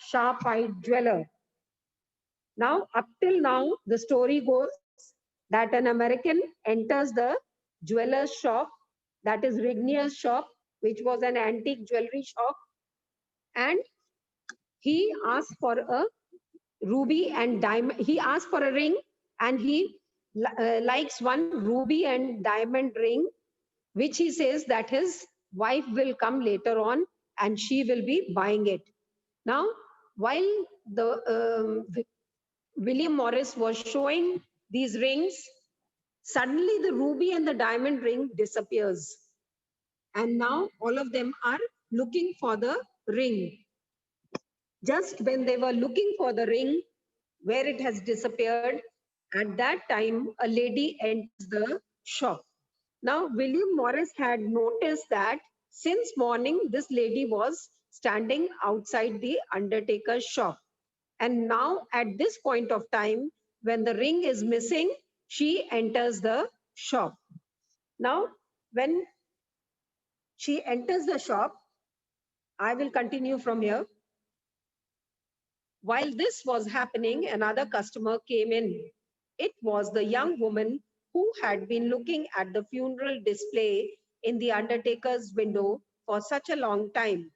sharp-eyed jeweler. Now, up till now, the story goes that an American enters the jeweler's shop, that is Rignier's shop, which was an antique jewelry shop, and he asked for a ruby and diamond. He asked for a ring, and he likes one ruby and diamond ring, which he says that his wife will come later on and she will be buying it. Now, while the William Morris was showing these rings, suddenly the ruby and the diamond ring disappears. And now all of them are looking for the ring. Just when they were looking for the ring, where it has disappeared, at that time, a lady enters the shop. Now, William Morris had noticed that since morning, this lady was standing outside the undertaker's shop. And now, at this point of time, when the ring is missing, she enters the shop. Now, when she enters the shop, I will continue from here. While this was happening, another customer came in. It was the young woman who had been looking at the funeral display in the undertaker's window for such a long time.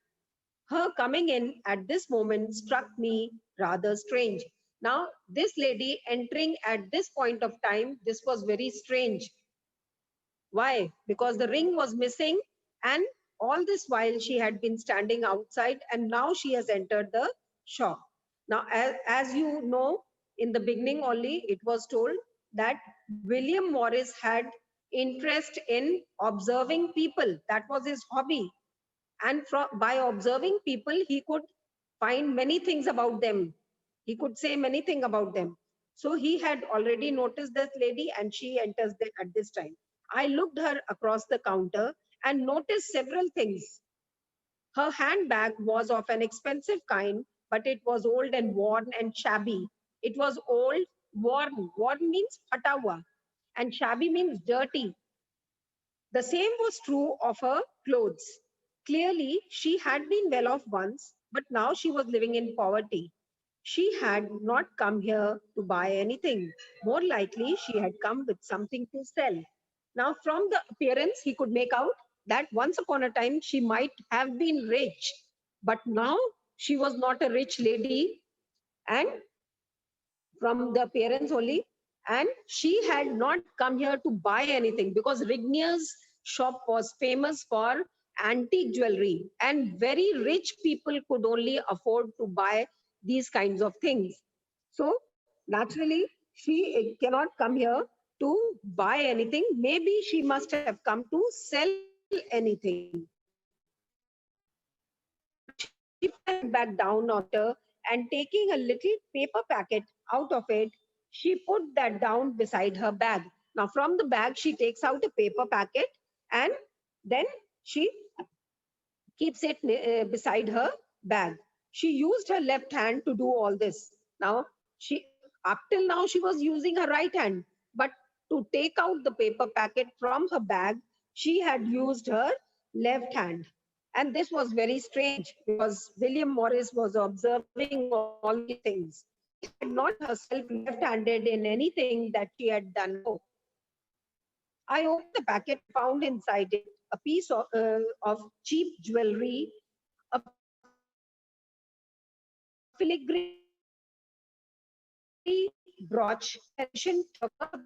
Her coming in at this moment struck me rather strange. Now, this lady entering at this point of time, this was very strange. Why? Because the ring was missing, and all this while she had been standing outside, and now she has entered the shop. Now, as you know, in the beginning only, it was told that William Morris had interest in observing people. That was his hobby. And by observing people, he could find many things about them. He could say many things about them. So he had already noticed this lady, and she enters at this time. I looked her across the counter and noticed several things. Her handbag was of an expensive kind, but it was old and worn and shabby. It was old, worn. Worn means patawa, and shabby means dirty. The same was true of her clothes. Clearly, she had been well off once, but now she was living in poverty. She had not come here to buy anything. More likely, she had come with something to sell. Now, from the appearance, he could make out that once upon a time she might have been rich, but now she was not a rich lady, and from the appearance only, and she had not come here to buy anything because Rignier's shop was famous for antique jewelry, and very rich people could only afford to buy these kinds of things. So naturally, she cannot come here to buy anything. Maybe she must have come to sell anything. She put her handbag down on her, and taking a little paper packet out of it, she put that down beside her bag. Now, from the bag, she takes out a paper packet, and then she keeps it beside her bag. She used her left hand to do all this. Now, up till now, she was using her right hand, but to take out the paper packet from her bag, she had used her left hand. And this was very strange because William Morris was observing all these things. She had not herself left-handed in anything that she had done before. I opened the packet and found inside it a piece of cheap jewelry, a filigree brooch, and an ancient about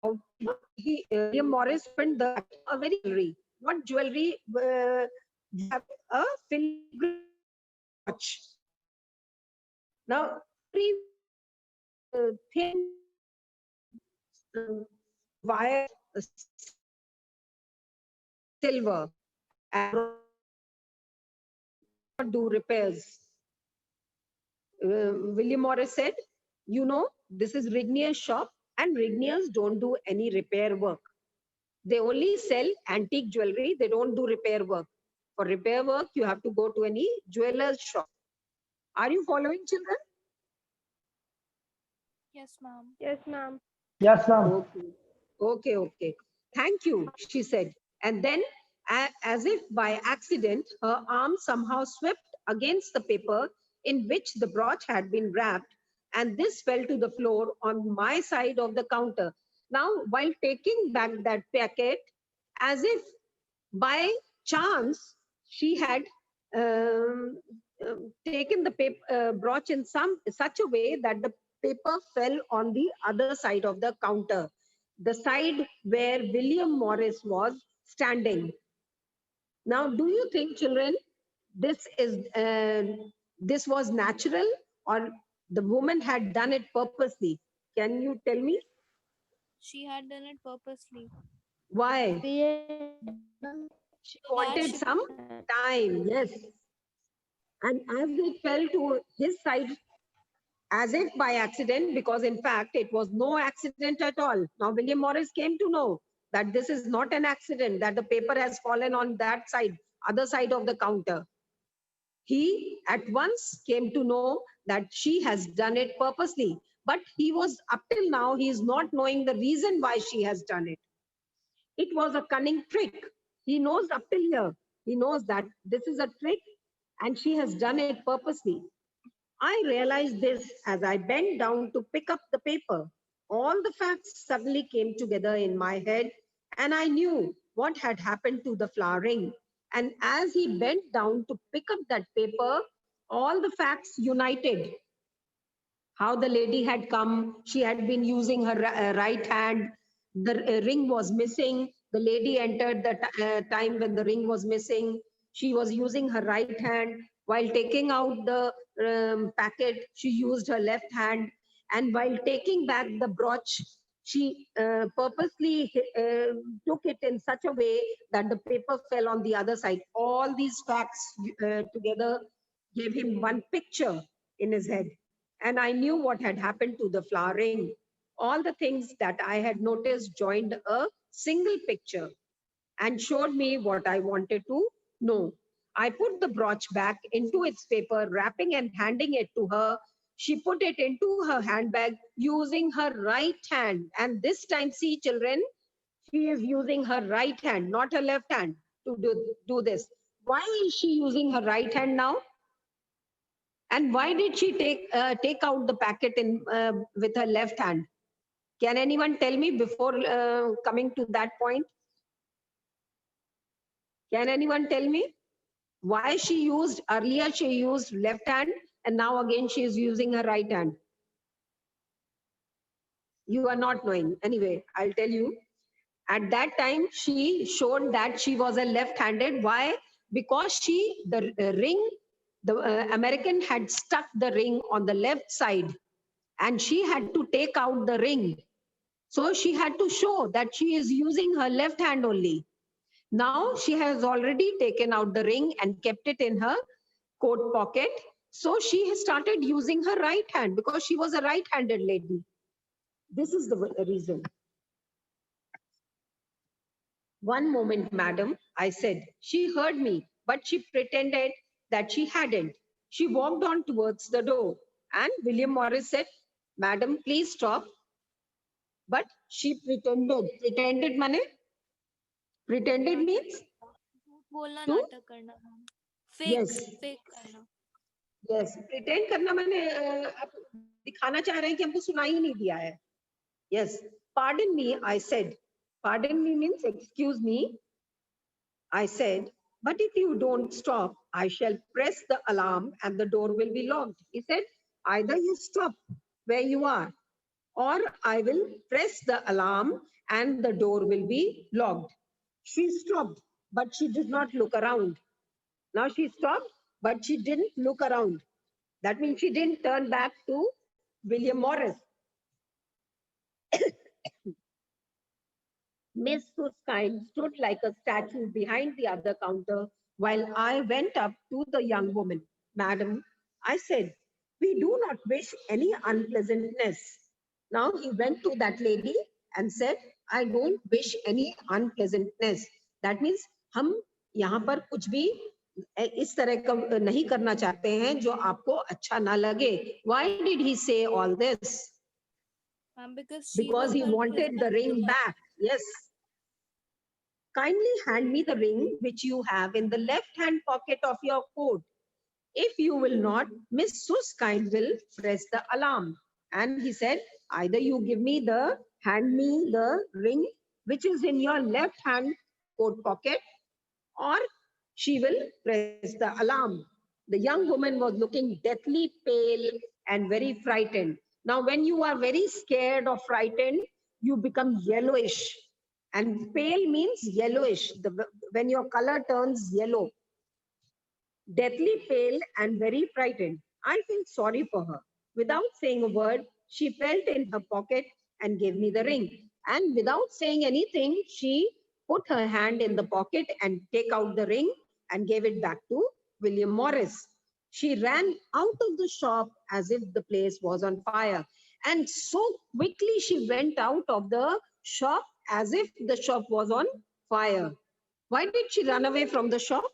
William Morris opened the packet, a very jewelry. What jewelry? Have a filigree watch. Now, very thin wire silver and do repairs. William Morris said, you know, this is Rignier's shop, and Rignier's don't do any repair work. They only sell antique jewelry. They don't do repair work. For repair work, you have to go to any jeweler's shop. Are you following, children? Yes, ma'am. Yes, ma'am. Yes, ma'am. Okay. Okay. Thank you, she said. And then, As if by accident, her arm somehow swept against the paper in which the brooch had been wrapped, and this fell to the floor on my side of the counter. Now, while taking back that packet, as if by chance, she had taken the paper, brooch in such a way that the paper fell on the other side of the counter, the side where William Morris was standing. Now, do you think, children, this is this was natural, or the woman had done it purposely? Can you tell me She had done it purposely. why? She So that wanted she some time, yes. And as it fell to his side, as if by accident, because in fact it was no accident at all. Now, William Morris came to know that this is not an accident, that the paper has fallen on that side, other side of the counter. He at once came to know that she has done it purposely. But he was, up till now, he is not knowing the reason why she has done it. It was a cunning trick. He knows up till here. He knows that this is a trick and she has done it purposely. I realized this as I bent down to pick up the paper. All the facts suddenly came together in my head, and I knew what had happened to the flower ring. And as he bent down to pick up that paper, all the facts united. How the lady had come, she had been using her right hand, the ring was missing. The lady entered the time when the ring was missing. She was using her right hand. While taking out the packet, she used her left hand. And while taking back the brooch, she purposely took it in such a way that the paper fell on the other side. All these facts together gave him one picture in his head. And I knew what had happened to the flowering. All the things that I had noticed joined a single picture and showed me what I wanted to know. I put the brooch back into its paper wrapping and handing it to her. She put it into her handbag using her right hand. And this time, see, children, she is using her right hand, not her left hand, to do this. Why is she using her right hand now? And why did she take out the packet in with her left hand? Can anyone tell me before coming to that point? Can anyone tell me why she used earlier? She used left hand, and now again she is using her right hand. You are not knowing. Anyway, I'll tell you. At that time, she showed that she was a left-handed. Why? Because the ring, the American had stuck the ring on the left side, and she had to take out the ring. So she had to show that she is using her left hand only. Now she has already taken out the ring and kept it in her coat pocket. So she has started using her right hand because she was a right-handed lady. This is the reason. One moment, madam, I said. She heard me, but she pretended that she hadn't. She walked on towards the door, and William Morris said, Madam, please stop. But she pretended. Pretended mane? Pretended नाटक means करना, झूठ बोलना, to? नाटक करना ma'am, fake Yes, fake करना. yes. Pretend करना माने आप दिखाना चाह रहे हैं कि हमको सुनाई ही नहीं दिया है. Yes. Pardon me, I said. Pardon me means excuse me. I said, but if you don't stop, I shall press the alarm and the door will be locked. He said, either you stop where you are, or I will press the alarm and the door will be locked. She stopped, but she did not look around. Now she stopped, but she didn't look around. That means she didn't turn back to William Morris. Miss Suskind stood like a statue behind the other counter while I went up to the young woman. Madam, I said, we do not wish any unpleasantness. Now he went to that lady and said, I don't wish any unpleasantness. That means हम यहाँ पर कुछ भी इस तरह का नहीं करना चाहते हैं जो आपको अच्छा ना लगे. Why did he say all this? Because she Because was he his wanted the ring customer. back. Yes. kindly hand me the ring which you have in the left hand pocket of your coat. If you will not, Miss Suskind will press the alarm. And he said, either you hand me the ring which is in your left hand coat pocket, or she will press the alarm. The young woman was looking deathly pale and very frightened. Now, when you are very scared or frightened, you become yellowish. And pale means yellowish, when your color turns yellow. Deathly pale and very frightened. I felt sorry for her. Without saying a word, she felt in her pocket and gave me the ring. And without saying anything, she put her hand in the pocket and take out the ring and gave it back to William Morris. She ran out of the shop as if the place was on fire. And so quickly she went out of the shop as if the shop was on fire. Why did she run away from the shop?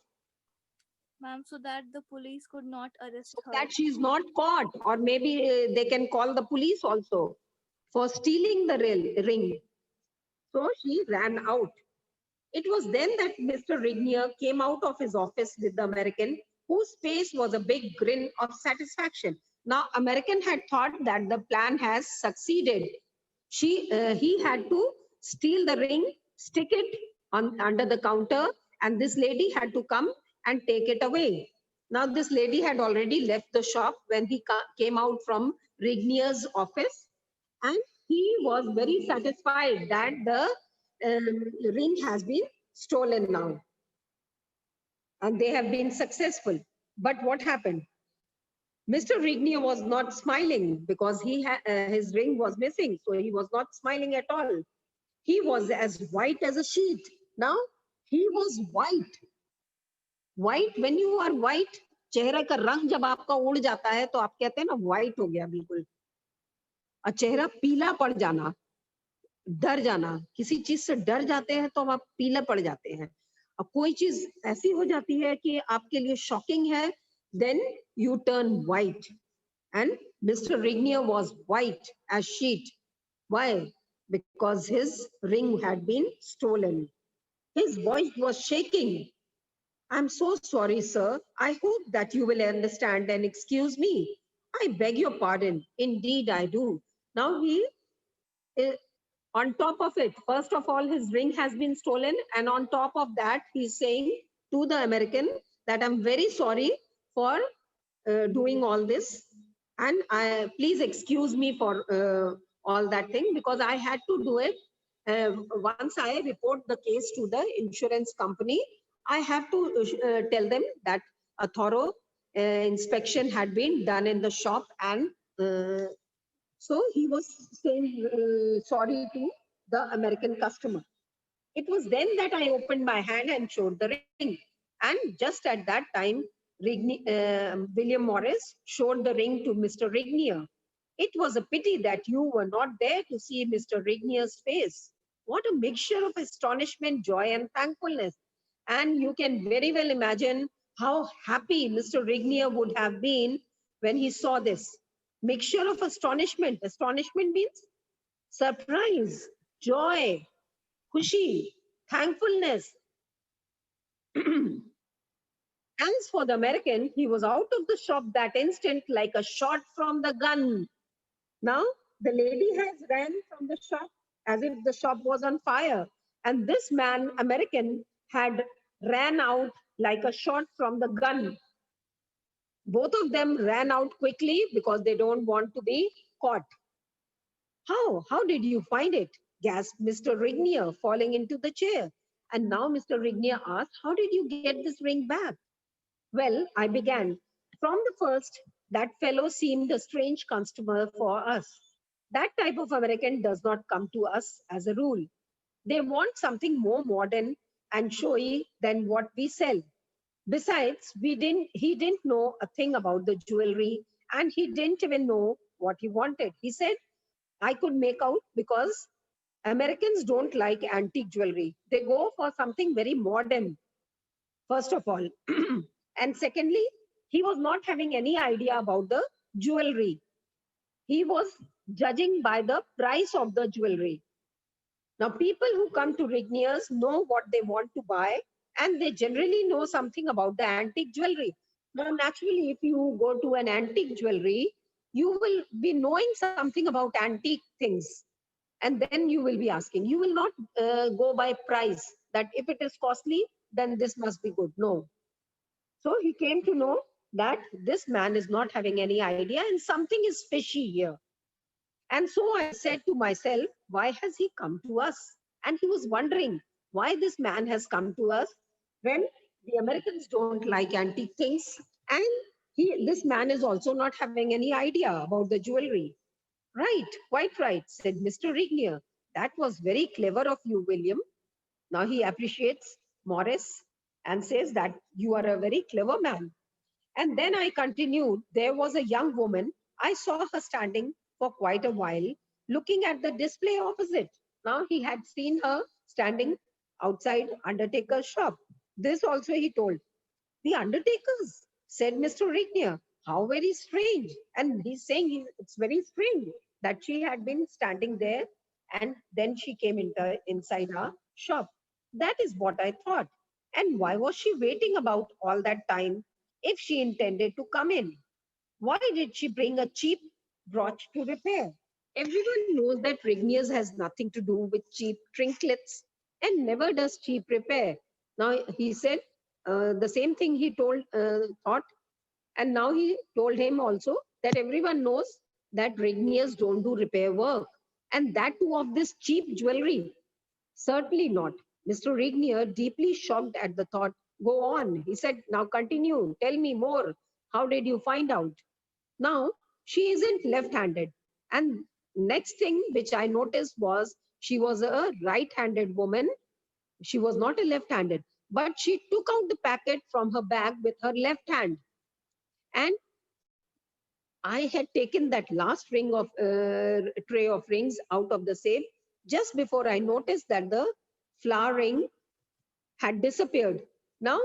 Ma'am, so that the police could not arrest So her. that she's not caught, or maybe they can call the police also for stealing the ring. So she ran out. It was then that Mr. Rignier came out of his office with the American, whose face was a big grin of satisfaction. Now, American had thought that the plan has succeeded. He had to steal the ring, stick it under the counter, and this lady had to come and take it away. Now, this lady had already left the shop when he came out from Rignier's office, and he was very satisfied that the ring has been stolen now, and they have been successful. But what happened? Mr. Rignier was not smiling because his ring was missing, so he was not smiling at all. He was as white as a sheet. Now, he was white. White, when you are white, चेहरे का रंग जब आपका उड़ जाता है तो आप कहते हैं ना white हो गया बिल्कुल. और चेहरा पीला पड़ जाना, डर जाना, किसी चीज से डर जाते हैं तो आप पीले पड़ जाते हैं. अब कोई चीज ऐसी हो जाती है कि आपके लिए शॉकिंग है, then you turn white. And Mr. Rignier was white as sheet. Why? Because his ring had been stolen. His voice was shaking. I'm so sorry, sir. I hope that you will understand and excuse me. I beg your pardon. Indeed, I do. Now on top of it, first of all, his ring has been stolen. And on top of that, he's saying to the American that I'm very sorry for doing all this. And please excuse me for all that thing, because I had to do it. Once I report the case to the insurance company, I have to tell them that a thorough inspection had been done in the shop. And so he was saying sorry to the American customer. It was then that I opened my hand and showed the ring. And just at that time, William Morris showed the ring to Mr. Rignier. It was a pity that you were not there to see Mr. Rignier's face. What a mixture of astonishment, joy, and thankfulness. And you can very well imagine how happy Mr. Rignier would have been when he saw this. Mixture of astonishment. Astonishment means surprise, joy, khushi, thankfulness. As for the American, he was out of the shop that instant like a shot from the gun. Now, the lady has ran from the shop as if the shop was on fire. And this man, American, had ran out like a shot from the gun. Both of them ran out quickly because they don't want to be caught. How did you find it? Gasped Mr. Rignier, falling into the chair. And now Mr. Rignier asked, how did you get this ring back? Well, I began. From the first, that fellow seemed a strange customer for us. That type of American does not come to us as a rule. They want something more modern and showy than what we sell. Besides, he didn't know a thing about the jewelry, and he didn't even know what he wanted. He said, I could make out because Americans don't like antique jewelry. They go for something very modern, first of all. And secondly, he was not having any idea about the jewelry. He was judging by the price of the jewelry. Now, people who come to Rigniers know what they want to buy, and they generally know something about the antique jewelry. Now, naturally, if you go to an antique jewelry, you will be knowing something about antique things, and then you will be asking. You will not go by price, that if it is costly, then this must be good. No. So he came to know that this man is not having any idea and something is fishy here. And so I said to myself, why has he come to us? And he was wondering why this man has come to us when the Americans don't like antique things. And this man is also not having any idea about the jewelry. Right, quite right, said Mr. Rignier. That was very clever of you, William. Now he appreciates Morris and says that you are a very clever man. And then I continued, there was a young woman. I saw her standing for quite a while, looking at the display opposite. Now he had seen her standing outside Undertaker's shop. This also he told. The Undertakers, said Mr. Rignier. How very strange. And he's saying it's very strange that she had been standing there and then she came inside our shop. That is what I thought. And why was she waiting about all that time if she intended to come in? Why did she bring a cheap brooch to repair? Everyone knows that Rigniers has nothing to do with cheap trinkets and never does cheap repair. Now he said the same thing he thought, and now he told him also that everyone knows that Rigniers don't do repair work, and that too of this cheap jewelry. Certainly not. Mr. Rignier, deeply shocked at the thought, go on. He said, now continue. Tell me more. How did you find out? Now, she isn't left handed. And next thing which I noticed was she was a right handed woman. She was not a left handed, but she took out the packet from her bag with her left hand. And I had taken that last ring of tray of rings out of the safe just before I noticed that the flower ring had disappeared. Now,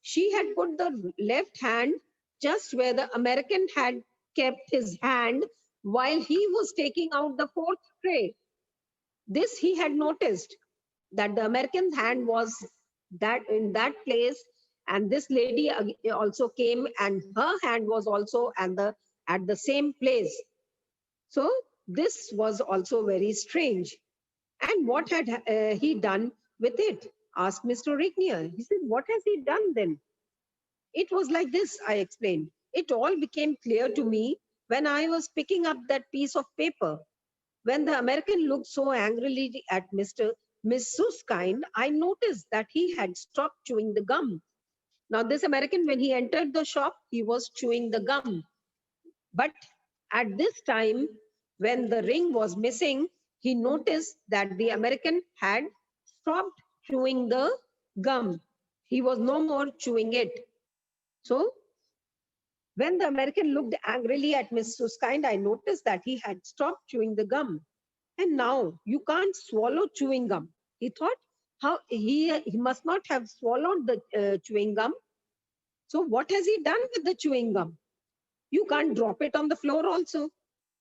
she had put the left hand just where the American had kept his hand while he was taking out the fourth tray. This he had noticed that the American's hand was that in that place, and this lady also came, and her hand was also at the same place. So this was also very strange. And what had he done with it? Asked Mr. Rignier. He said, what has he done then? It was like this, I explained. It all became clear to me when I was picking up that piece of paper. When the American looked so angrily at Miss Suskind, I noticed that he had stopped chewing the gum. Now, this American, when he entered the shop, he was chewing the gum. But at this time, when the ring was missing, he noticed that the American had stopped chewing the gum. He was no more chewing it. So, when the American looked angrily at Miss Suskind, I noticed that he had stopped chewing the gum. And now you can't swallow chewing gum. He thought how he must not have swallowed the chewing gum. So what has he done with the chewing gum? You can't drop it on the floor also.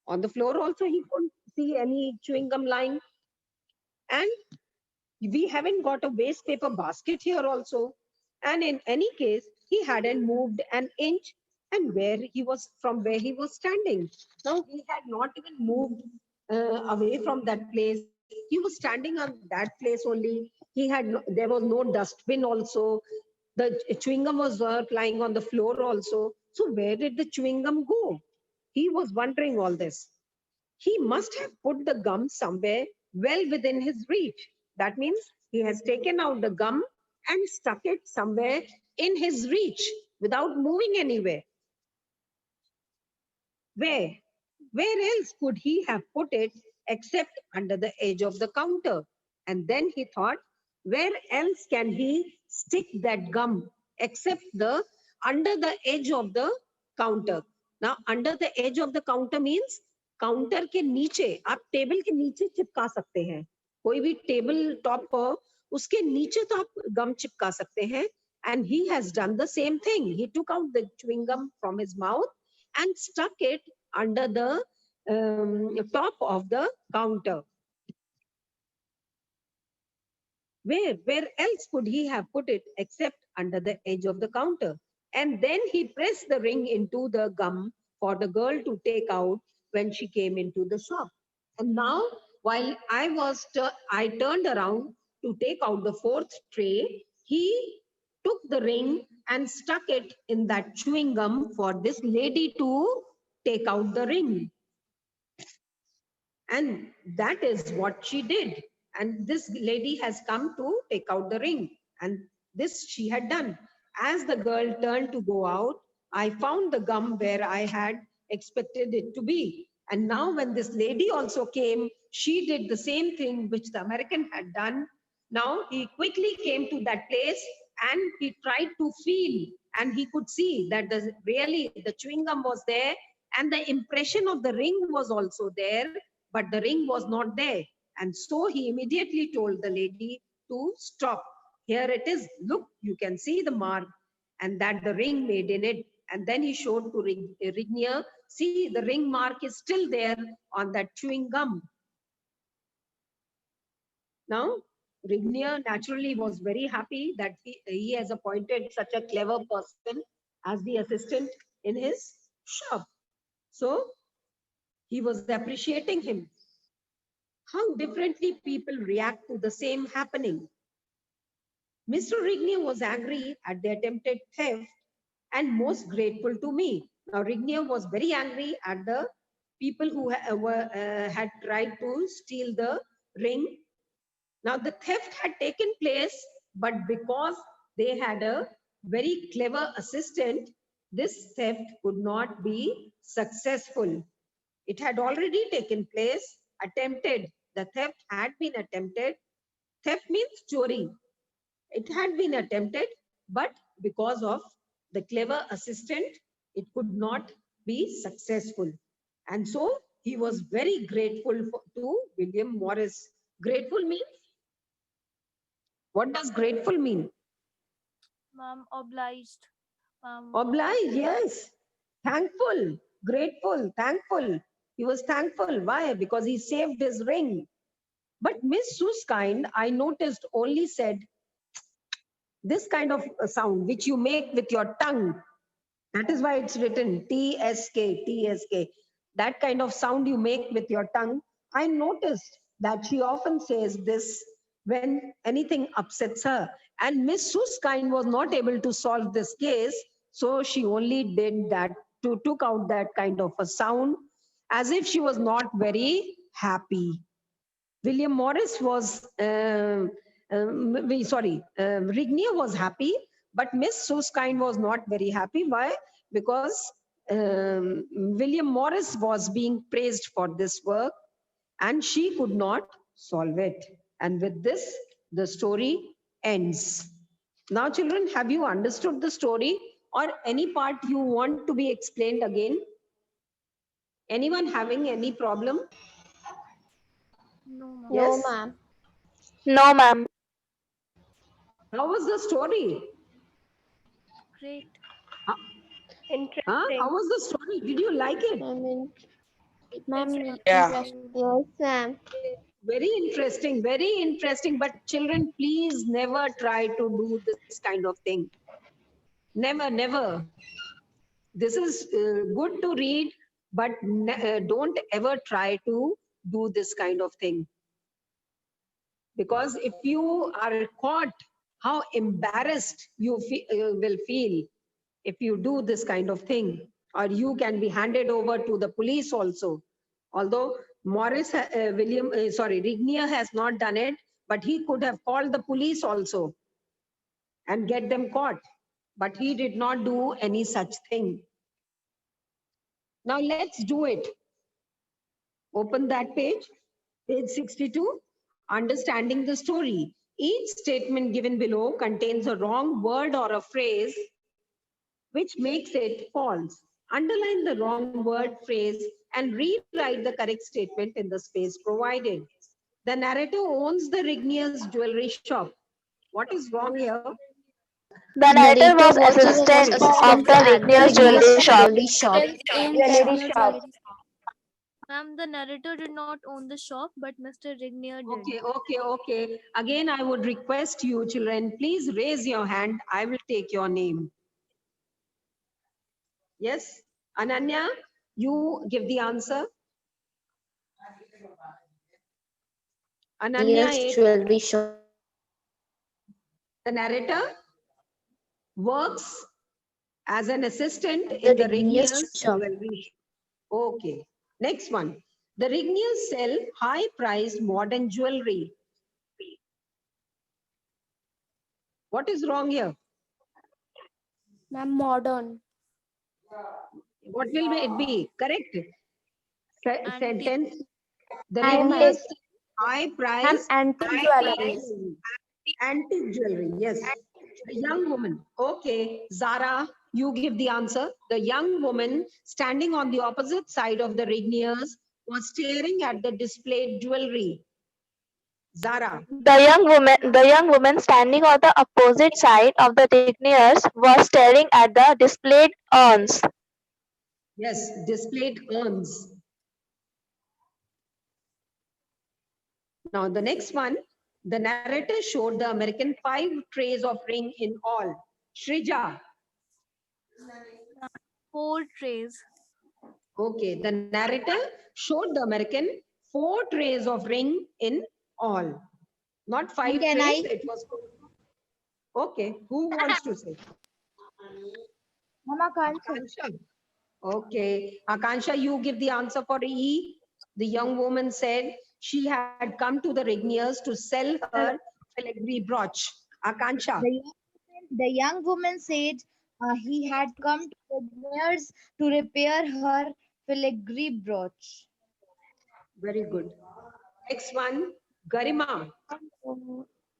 On the floor also he couldn't see any chewing gum lying. And we haven't got a waste paper basket here also. And in any case, he hadn't moved an inch and where he was standing. Now he had not even moved away from that place. He was standing on that place only. There was no dustbin also. The chewing gum was lying on the floor also. So where did the chewing gum go? He was wondering all this. He must have put the gum somewhere well within his reach. That means he has taken out the gum and stuck it somewhere in his reach without moving anywhere. Where? Where else could he have put it except under the edge of the counter? And then he thought, where else can he stick that gum except the under the edge of the counter? Now, under the edge of the counter means counter के नीचे आप table के नीचे चिपका सकते हैं कोई भी टेबल टॉप पर उसके नीचे तो आप गम चिपका सकते हैं and he has done the same thing. He took out the chewing gum from his mouth and stuck it under the top of the counter. Where else could he have put it except under the edge of the counter? And then he pressed the ring into the gum for the girl to take out when she came into the shop. And now, while I turned around to take out the fourth tray, he took the ring and stuck it in that chewing gum for this lady to take out the ring. And that is what she did. And this lady has come to take out the ring. And this she had done. As the girl turned to go out, I found the gum where I had expected it to be. And now, when this lady also came, she did the same thing which the American had done. Now, he quickly came to that place and he tried to feel, and he could see that really the chewing gum was there and the impression of the ring was also there, but the ring was not there. And so he immediately told the lady to stop. Here it is. Look, you can see the mark and that the ring made in it. And then he showed to Rignier, see, the ring mark is still there on that chewing gum. Now, Rignier naturally was very happy that he has appointed such a clever person as the assistant in his shop. So he was appreciating him. How differently people react to the same happening. Mr. Rignier was angry at the attempted theft and most grateful to me. Now, Rignier was very angry at the people who had tried to steal the ring. Now, the theft had taken place, but because they had a very clever assistant, this theft could not be successful. It had already taken place, attempted. The theft had been attempted. Theft means chori. It had been attempted, but because of the clever assistant, it could not be successful. And so he was very grateful to William Morris. Grateful means, what does grateful mean? Ma'am, obliged. Obliged, yes. Thankful, grateful, thankful. He was thankful. Why? Because he saved his ring. But Miss Suskind, I noticed, only said this kind of sound which you make with your tongue. That is why it's written TSK, TSK. That kind of sound you make with your tongue. I noticed that she often says this when anything upsets her. And Miss Suskind was not able to solve this case, so she only did that, to took out that kind of a sound as if she was not very happy. William Morris was, Rignier was happy, but Miss Suskind was not very happy. Why? Because William Morris was being praised for this work and she could not solve it. And with this, the story ends. Now, children, have you understood the story or any part you want to be explained again? Anyone having any problem? No, ma'am. Yes? No, ma'am. No, ma'am. How was the story? Great. Interesting. How was the story? Did you like it? Ma'am, Yeah. yes, ma'am. Very interesting. But children, please never try to do this kind of thing. Never, never. This is good to read, but don't ever try to do this kind of thing. Because if you are caught, how embarrassed you will feel if you do this kind of thing, or you can be handed over to the police also. Although Rignier has not done it, but he could have called the police also and get them caught. But he did not do any such thing. Now let's do it. Open that page 62, understanding the story. Each statement given below contains a wrong word or a phrase which makes it false. Underline the wrong word, phrase, and rewrite the correct statement in the space provided. The narrator owns the Rignier's jewelry shop. What is wrong here? The narrator was assistant of the Rignier's jewelry shop. Is in Jewelry the shop. jewelry. Ma'am, the narrator did not own the shop, but Mr. Rignier did. Okay. Again, I would request you, children, please raise your hand. I will take your name. Yes, Ananya, you give the answer. Ananya, Yes, jewelry shop. the narrator works as an assistant The in the Rignier's Rignier's shop. jewelry. Okay. Next one. The Rignier's sell high-priced modern jewelry. What is wrong here? Ma'am, modern. What will it be? Correct. Antique. Sentence. The Antique. Rignier's Ma'am, high-priced antique jewelry. antique jewelry. Yes. The young woman. Okay. Zara, you give the answer. The young woman standing on the opposite side of the Rignier's was staring at the displayed jewelry. Zara. The young woman standing on the opposite side of the Rigniers was staring at the displayed urns. Yes, displayed urns. Now the next one, the narrator showed the American 5 trays of ring in all. Shrija. 4 trays. Okay, the narrator showed the American 4 trays of ring in all. Not 5 Can trays, I- it was 4. Okay, who wants to say? Mama can't. Akansha. Okay, Akansha, you give the answer for E. The young woman said she had come to the Rigniers to sell her filigree brooch. Akansha. The young woman said he had come to the nurse to repair her filigree brooch. Very good. Next one, Garima.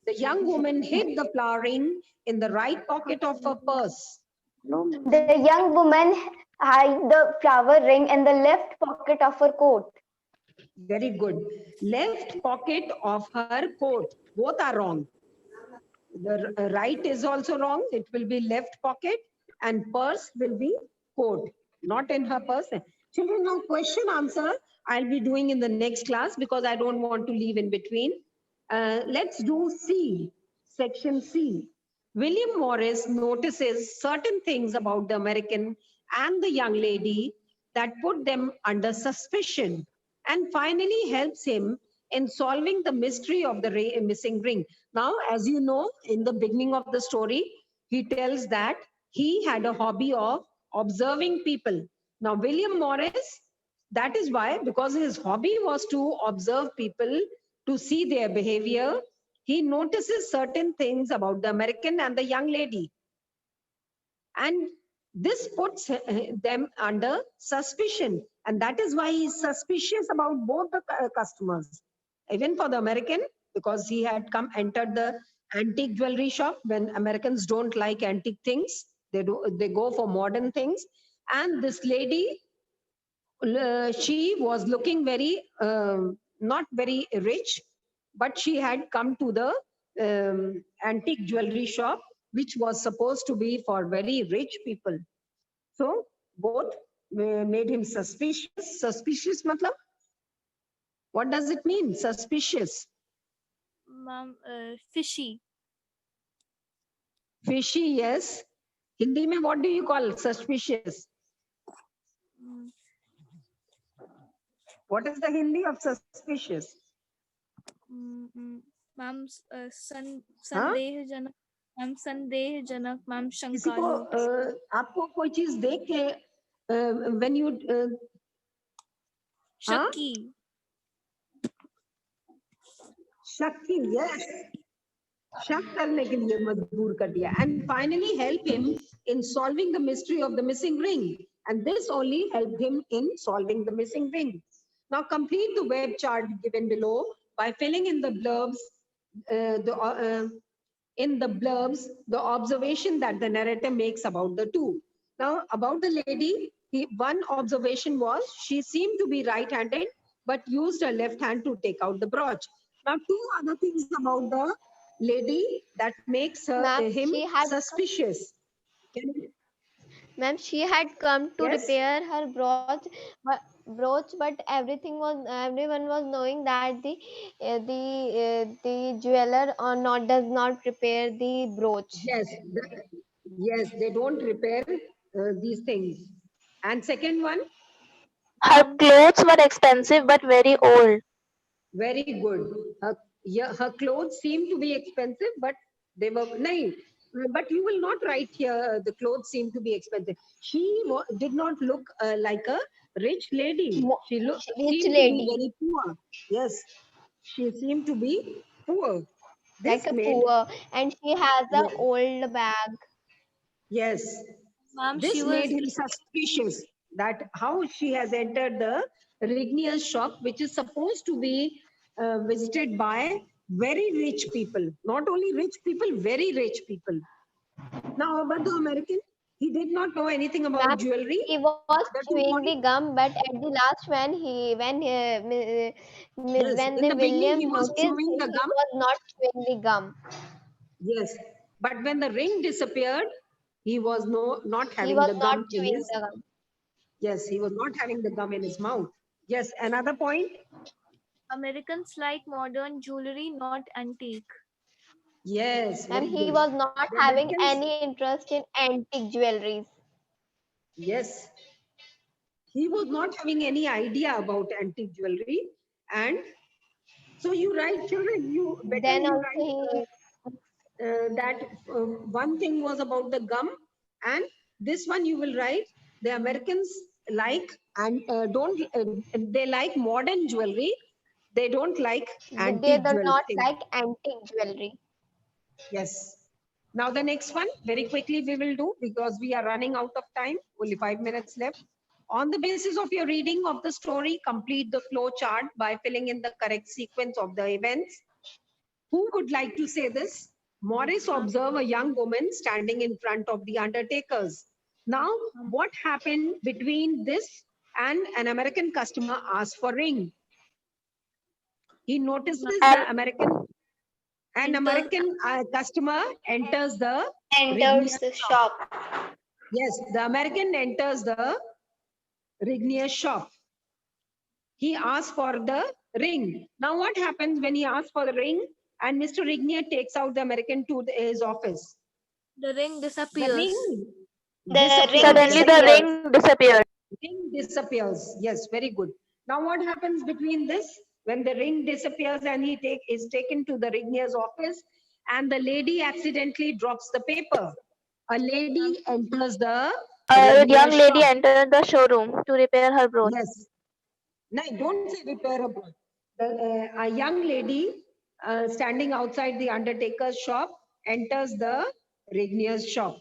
The young woman hid the flower ring in the right pocket of her purse. The young woman hid the flower ring in the left pocket of her coat. Very good. Left pocket of her coat. Both are wrong. The right is also wrong. It will be left pocket and purse will be coat, not in her purse. Children, now question answer I'll be doing in the next class because I don't want to leave in between. Let's do C, section C. William Morris notices certain things about the American and the young lady that put them under suspicion and finally helps him in solving the mystery of the missing ring. Now, as you know, in the beginning of the story, he tells that he had a hobby of observing people. Now, William Morris, that is why, because his hobby was to observe people, to see their behavior, he notices certain things about the American and the young lady. And this puts them under suspicion. And that is why he's suspicious about both the customers. Even for the American, because he had entered the antique jewelry shop. When Americans don't like antique things, they go for modern things. And this lady, she was looking very, not very rich, but she had come to the antique jewelry shop, which was supposed to be for very rich people. So both made him suspicious. Suspicious matlab? What does it mean? Suspicious. Ma'am, fishy. Fishy, yes. Hindi mein what do you call suspicious? Mm, What is the Hindi of suspicious? Ma'am, संदेहजनक. Ma'am, संदेहजनक. Ma'am, किसी को शंकालु. आपको कोई चीज देख के when you Shakki. शक्की, yes, शक करने के लिए मजबूर कर दिया. And finally help him in solving the mystery of the missing ring. And this only helped him in solving the missing ring. Now complete the web chart given below by filling in the blurbs, in the blurbs, the observation that the narrator makes about the two. Now about the lady, one observation was she seemed to be right-handed, but used her left hand to take out the brooch. Now, two other things about the lady that makes her, Ma'am, him she had- suspicious. Ma'am, she had come to Yes. repair her brooch, but everyone was knowing that the jeweler or not does not repair the brooch. Yes, yes, they don't repair these things. And second one, Her clothes were expensive but very old. very good. Yeah, her clothes seem to be expensive, but they were nahi. But you will not write here. The clothes seem to be expensive. She did not look like a rich lady. She Rich seemed to be lady, very poor. Yes, she seemed to be poor. like This a made poor, and she has a yes, old bag. yes. Ma'am, she This made was him suspicious that how she has entered the Rignia's shop, which is supposed to be visited by very rich people. Not only rich people, very rich people. Now, about the American, he did not know anything about Ma'am, jewelry. he was That is chewing why, the gum, but at the last, yes, when in the the beginning he William was noticed, chewing the he gum. was not chewing the gum. Yes, but when the ring disappeared, he was not He having was the not gum in chewing his. the gum. Yes, he was not having the gum in his mouth. Yes, another point. Americans like modern jewelry, not antique. Yes, And very he good. was not The having Americans, any interest in antique jewelries. yes, he was not having any idea about antique jewelry. And so you write, children, you better Then you also write he that one thing was about the gum, and this one you will write the Americans like and don't they like modern jewelry. They don't like they antique do jewelry. not like antique jewelry. Yes. Now the next one, very quickly we will do because we are running out of time, only 5 minutes left. On the basis of your reading of the story, complete the flow chart by filling in the correct sequence of the events. Who would like to say this? Morris observed a young woman standing in front of the undertakers. Now, what happened between this and an American customer asked for ring? He notices And the an American customer enters the Enters Rignier the shop. shop. Yes, the American enters the Rignier shop. He asks for the ring. Now, what happens when he asks for the ring and Mr. Rignier takes out the American to his office? The ring The disappears. ring The ring disappears. suddenly the disappears. ring disappeared. Ring disappears. Yes, very good. Now, what happens between this? When the ring disappears and is taken to the Rignier's office, and the lady accidentally drops the paper. A lady enters the A young Rignier's lady shop. entered the showroom to repair her brooch. Yes. No, don't say repairable. A young lady standing outside the undertaker's shop enters the Rignier's shop.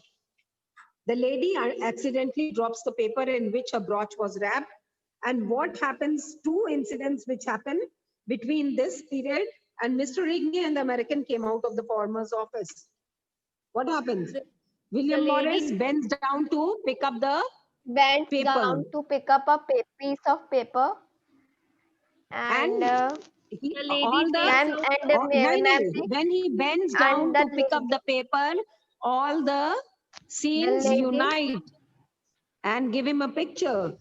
The lady accidentally drops the paper in which a brooch was wrapped. And what happens? Two incidents which happen between this period and Mr. Rignier and the American came out of the former's office. What happens? William Morris lady- bends down to pick up the bent paper. down to pick up a piece of paper, and And he, The lady all the takes ma'am out and no, ma'am, when he bends and down the to pick up lady, the paper, all the scenes lady unite and give him a picture.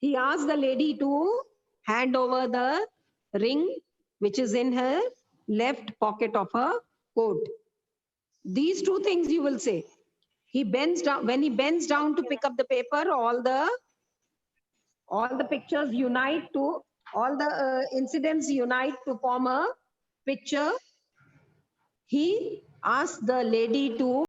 He asked the lady to hand over the ring, which is in her left pocket of her coat. These two things you will say. He bends down, when he bends down to pick up the paper, all the pictures unite to, all the incidents unite to form a picture. He asked the lady to